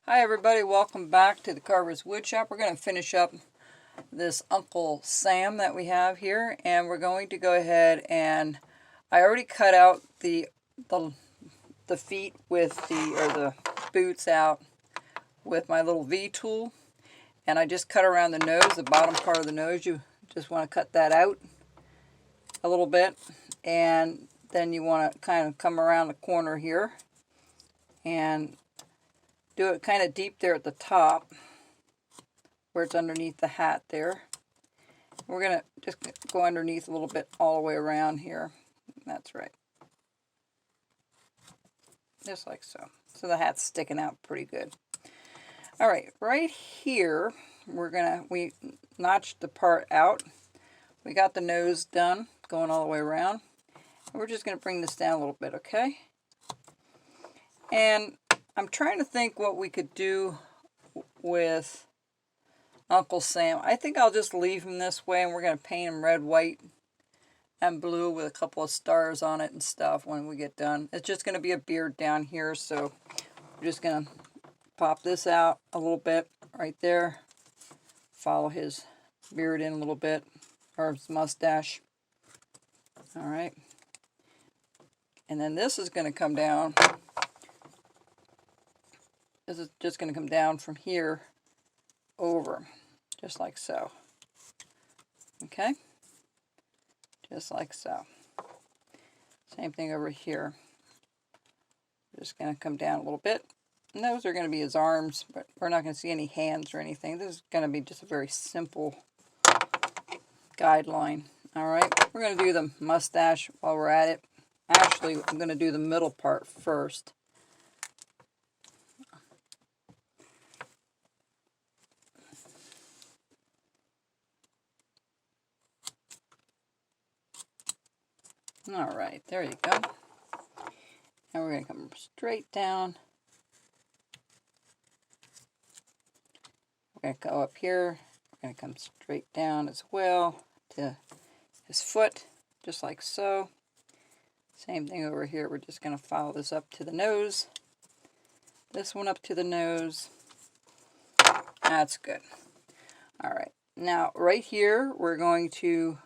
Hi everybody, welcome back to the Carver's Woodshop. We're going to finish up this Uncle Sam that we have here, and we're going to go ahead and I already cut out the feet with the boots out with my little V tool, and I just cut around the nose, the bottom part of the nose. You just want to cut that out a little bit, and then you want to kind of come around the corner here and do it kind of deep there at the top where it's underneath the hat there. We're going to just go underneath a little bit all the way around here. That's right. Just like so. So the hat's sticking out pretty good. All right, right here, we notched the part out. We got the nose done, going all the way around. And we're just going to bring this down a little bit, okay? And I'm trying to think what we could do with Uncle Sam. I think I'll just leave him this way, and we're going to paint him red, white, and blue with a couple of stars on it and stuff when we get done. It's just going to be a beard down here, so we're just going to pop this out a little bit right there. Follow his beard in a little bit, or his mustache. All right. And then this is going to come down. This is just going to come down from here over, just like so. Okay? Just like so. Same thing over here. Just going to come down a little bit. And those are going to be his arms, but we're not going to see any hands or anything. This is going to be just a very simple guideline. All right? We're going to do the mustache while we're at it. Actually, I'm going to do the middle part first. All right, there you go. And we're going to come straight down. We're going to go up here. We're going to come straight down as well to his foot, just like so. Same thing over here. We're just going to follow this up to the nose. This one up to the nose. That's good. All right. Now, right here, we're going to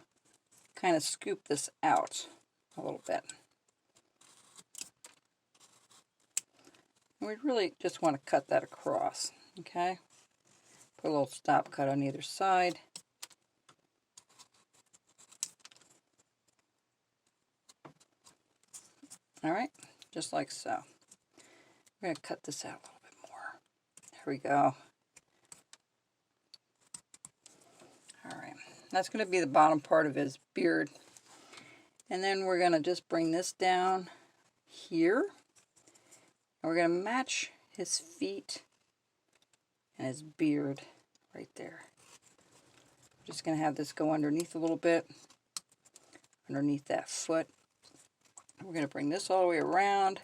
kind of scoop this out a little bit. And we really just want to cut that across, okay? Put a little stop cut on either side. All right, just like so. We're going to cut this out a little bit more. There we go. All right, that's going to be the bottom part of his beard. And then we're going to just bring this down here. And we're going to match his feet and his beard right there. We're just going to have this go underneath a little bit, underneath that foot. We're going to bring this all the way around.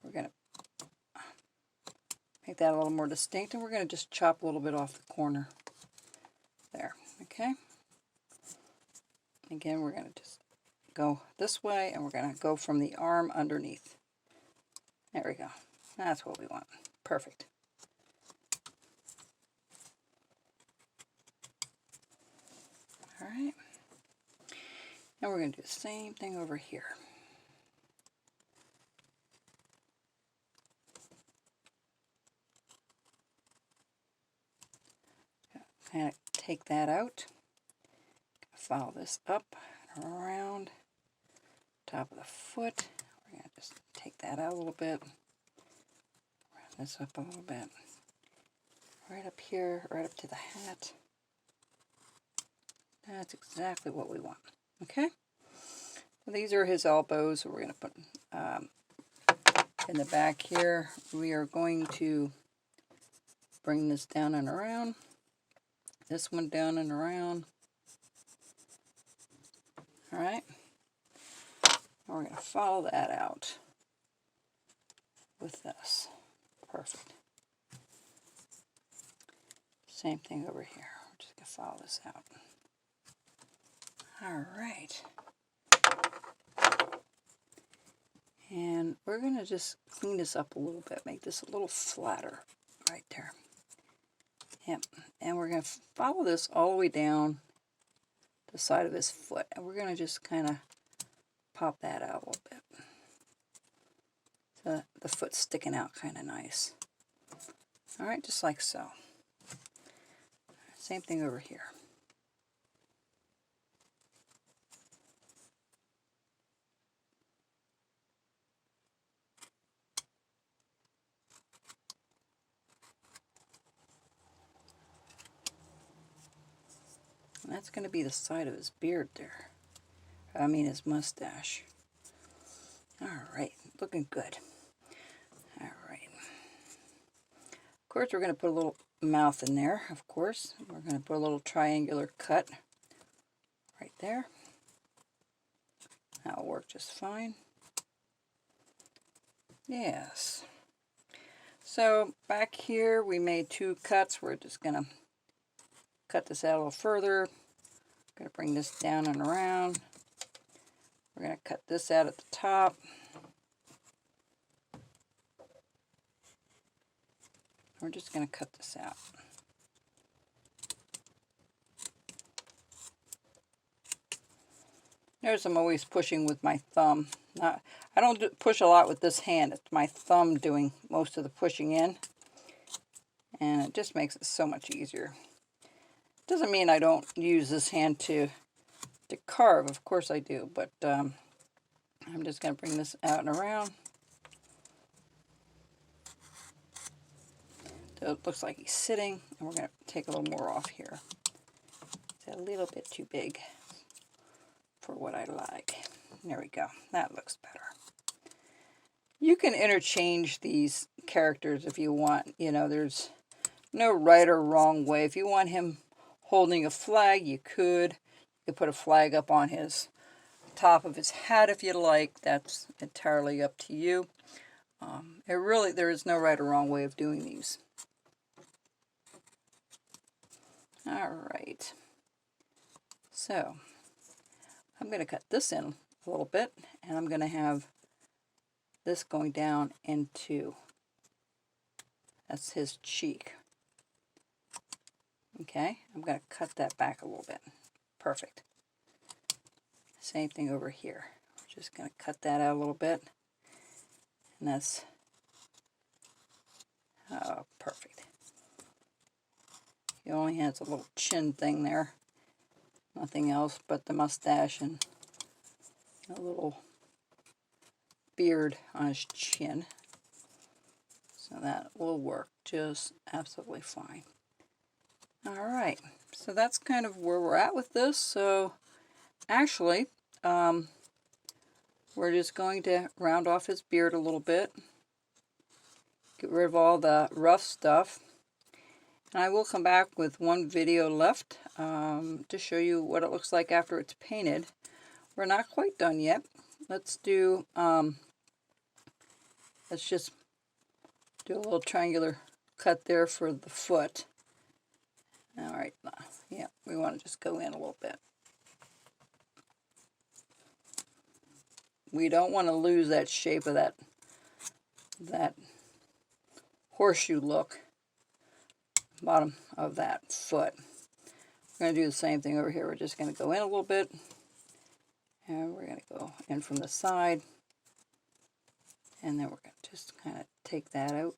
We're going to make that a little more distinct, and we're going to just chop a little bit off the corner there, okay? Again, we're going to just go this way, and we're going to go from the arm underneath. There we go. That's what we want. Perfect. All right. And we're going to do the same thing over here. Kind of take that out. Follow this up and around. Top of the foot. We're going to just take that out a little bit. Round this up a little bit. Right up here, right up to the hat. That's exactly what we want. Okay? So these are his elbows. We're going to put in the back here. We are going to bring this down and around. This one down and around. All right. And we're going to follow that out with this. Perfect. Same thing over here. We're just going to follow this out. All right. And we're going to just clean this up a little bit, make this a little flatter right there. Yep. And we're going to follow this all the way down the side of his foot. And we're going to just kind of pop that out a little bit. So the foot's sticking out kind of nice. All right, just like so. Same thing over here. And that's going to be the side of his beard there. I mean his mustache. All right, looking good. All right. Of course, we're going to put a little mouth in there, of course. We're going to put a little triangular cut right there. That'll work just fine. Yes. So back here we made 2 cuts. We're just going to cut this out a little further. Going to bring this down and around. We're going to cut this out at the top. We're just going to cut this out. Notice I'm always pushing with my thumb. I don't push a lot with this hand. It's my thumb doing most of the pushing in. And it just makes it so much easier. Doesn't mean I don't use this hand to carve. Of course I do. But I'm just going to bring this out and around. So it looks like he's sitting. And we're going to take a little more off here. It's a little bit too big for what I like. There we go. That looks better. You can interchange these characters if you want. You know, there's no right or wrong way. If you want him holding a flag, you could. You could put a flag up on his top of his hat if you like. That's entirely up to you. There is no right or wrong way of doing these. All right. So I'm going to cut this in a little bit, and I'm going to have this going down into, that's his cheek. Okay, I'm going to cut that back a little bit. Perfect. Same thing over here. We're just going to cut that out a little bit. And that's perfect. He only has a little chin thing there. Nothing else but the mustache and a little beard on his chin. So that will work just absolutely fine. Alright, so that's kind of where we're at with this. So actually, we're just going to round off his beard a little bit. Get rid of all the rough stuff. And I will come back with one video left to show you what it looks like after it's painted. We're not quite done yet. Let's do, let's just do a little triangular cut there for the foot. All right, yeah, we want to just go in a little bit. We don't want to lose that shape of that horseshoe look, bottom of that foot. We're going to do the same thing over here. We're just going to go in a little bit, and we're going to go in from the side, and then we're going to just kind of take that out.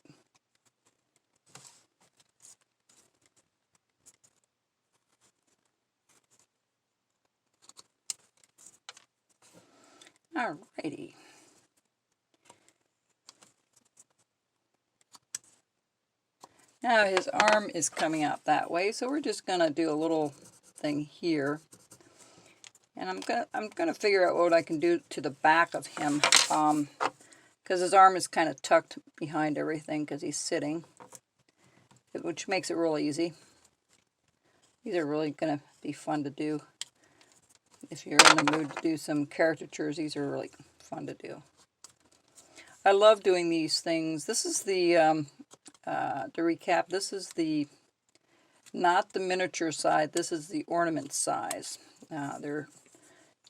Alrighty. Now his arm is coming out that way, so we're just gonna do a little thing here, and I'm gonna figure out what I can do to the back of him, because his arm is kind of tucked behind everything because he's sitting, which makes it real easy. These are really gonna be fun to do. If you're in the mood to do some caricatures, these are really fun to do. I love doing these things. This is the, to recap, this is the, not the miniature side, this is the ornament size. They're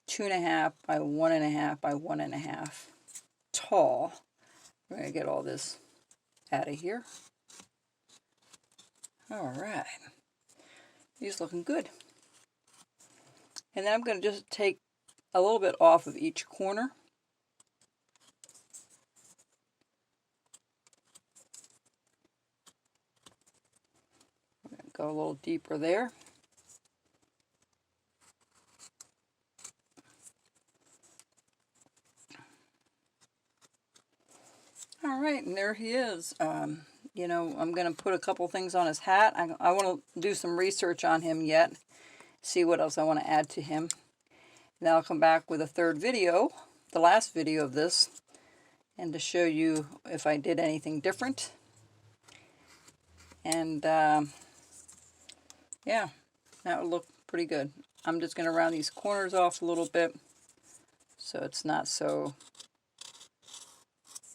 2.5 by 1.5 by 1.5. tall. We're going to get all this out of here. All right. He's looking good. And then I'm going to just take a little bit off of each corner. I'm going to go a little deeper there. All right, and there he is. You know, I'm going to put a couple things on his hat. I want to do some research on him yet, see what else I want to add to him. And then I'll come back with a third video, the last video of this, and to show you if I did anything different. And yeah, that would look pretty good. I'm just going to round these corners off a little bit so it's not so,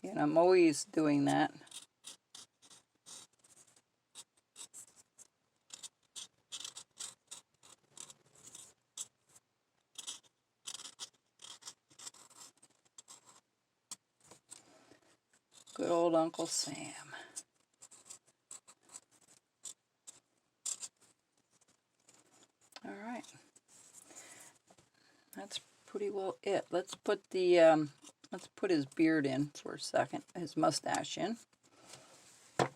you know, I'm always doing that. Good old Uncle Sam. All right. That's pretty well it. Let's put his beard in for a second, his mustache in. I'm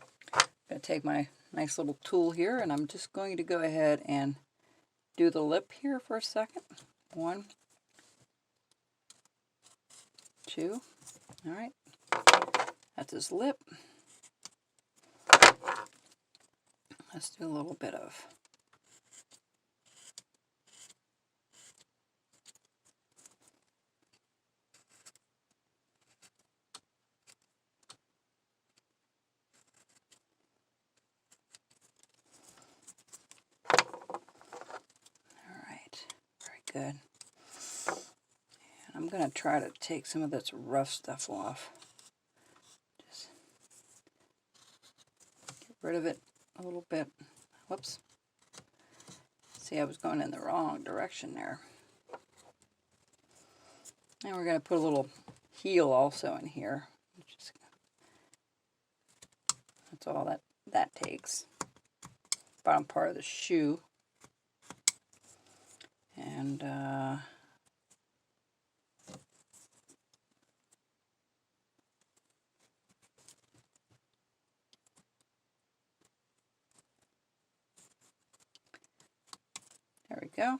going to take my nice little tool here, and I'm just going to go ahead and do the lip here for a second. 1, 2. All right. That's his lip. Let's do a little bit of good. And I'm going to try to take some of this rough stuff off. Just get rid of it a little bit. Whoops. See, I was going in the wrong direction there. And we're going to put a little heel also in here. That's all that takes. Bottom part of the shoe. And there we go.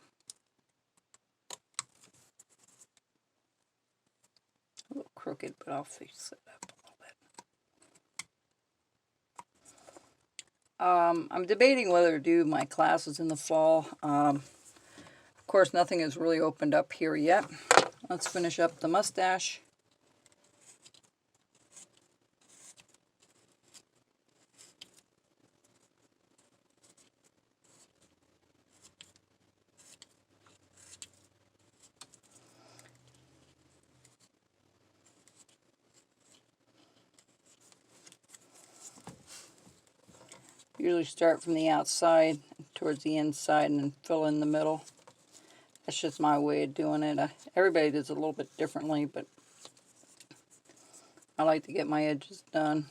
A little crooked, but I'll fix it up a little bit. I'm debating whether to do my classes in the fall. Of course, nothing has really opened up here yet. Let's finish up the mustache. Usually start from the outside towards the inside and then fill in the middle. That's just my way of doing it. Everybody does it a little bit differently, but I like to get my edges done.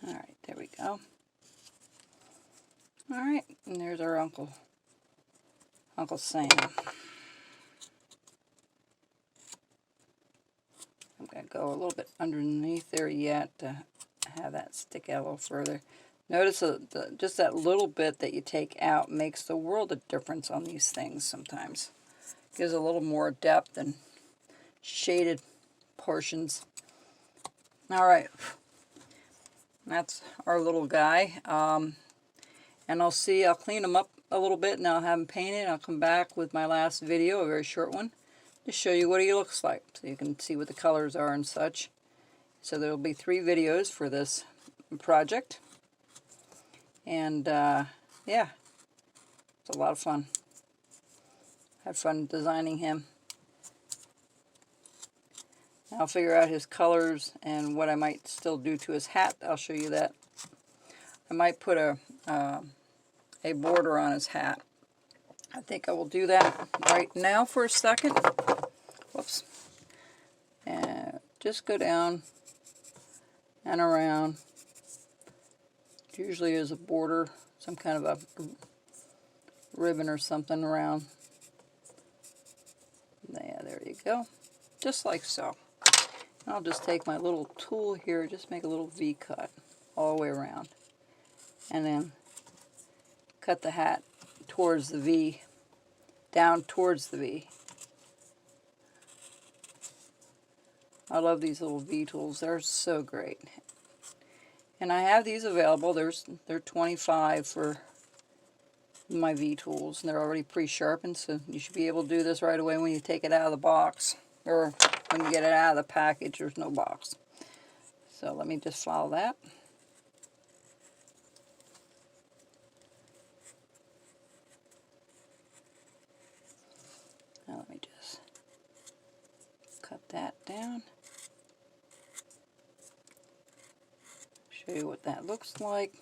All right, there we go. All right, and there's our Uncle Sam. I'm going to go a little bit underneath there yet to have that stick out a little further. Notice just that little bit that you take out makes the world of difference on these things sometimes. Gives a little more depth and shaded portions. All right, that's our little guy. And I'll clean him up a little bit and I'll have him painted. I'll come back with my last video, a very short one, to show you what he looks like, so you can see what the colors are and such. So there will be 3 videos for this project. And yeah, it's a lot of fun. Had fun designing him. I'll figure out his colors and what I might still do to his hat. I'll show you that. I might put a border on his hat. I think I will do that right now for a second. Whoops. And just go down and around. It usually is a border, some kind of a ribbon or something around. Yeah, there you go. Just like so. And I'll just take my little tool here, just make a little V cut all the way around. And then cut the hat towards the V, down towards the V. I love these little V tools. They're so great. And I have these available. They're $25 for my V tools, and they're already pre-sharpened, so you should be able to do this right away when you take it out of the box, or when you get it out of the package. There's no box. So let me just follow that. Now let me just cut that down. Show you what that looks like.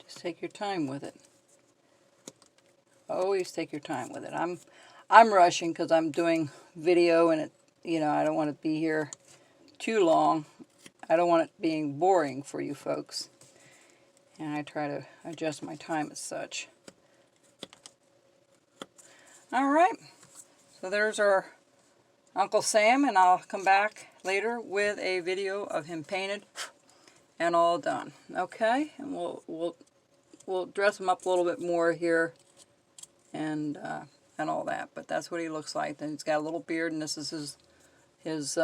Just take your time with it. Always take your time with it. I'm rushing because I'm doing video, and I don't want to be here too long. I don't want it being boring for you folks. And I try to adjust my time as such. Alright, so there's our Uncle Sam, and I'll come back later with a video of him painted and all done. Okay, and we'll dress him up a little bit more here and all that. But that's what he looks like. Then he's got a little beard, and this is his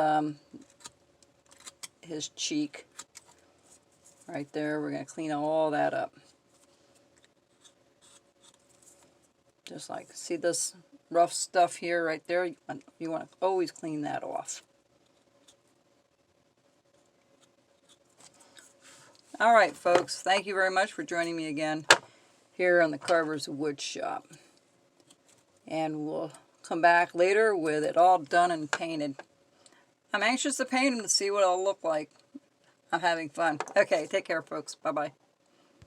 cheek right there. We're going to clean all that up. Just like, see this rough stuff here right there? You want to always clean that off. Alright folks, thank you very much for joining me again here on the Carver's Wood Shop. And we'll come back later with it all done and painted. I'm anxious to paint them to see what it'll look like. I'm having fun. Okay, take care folks. Bye-bye.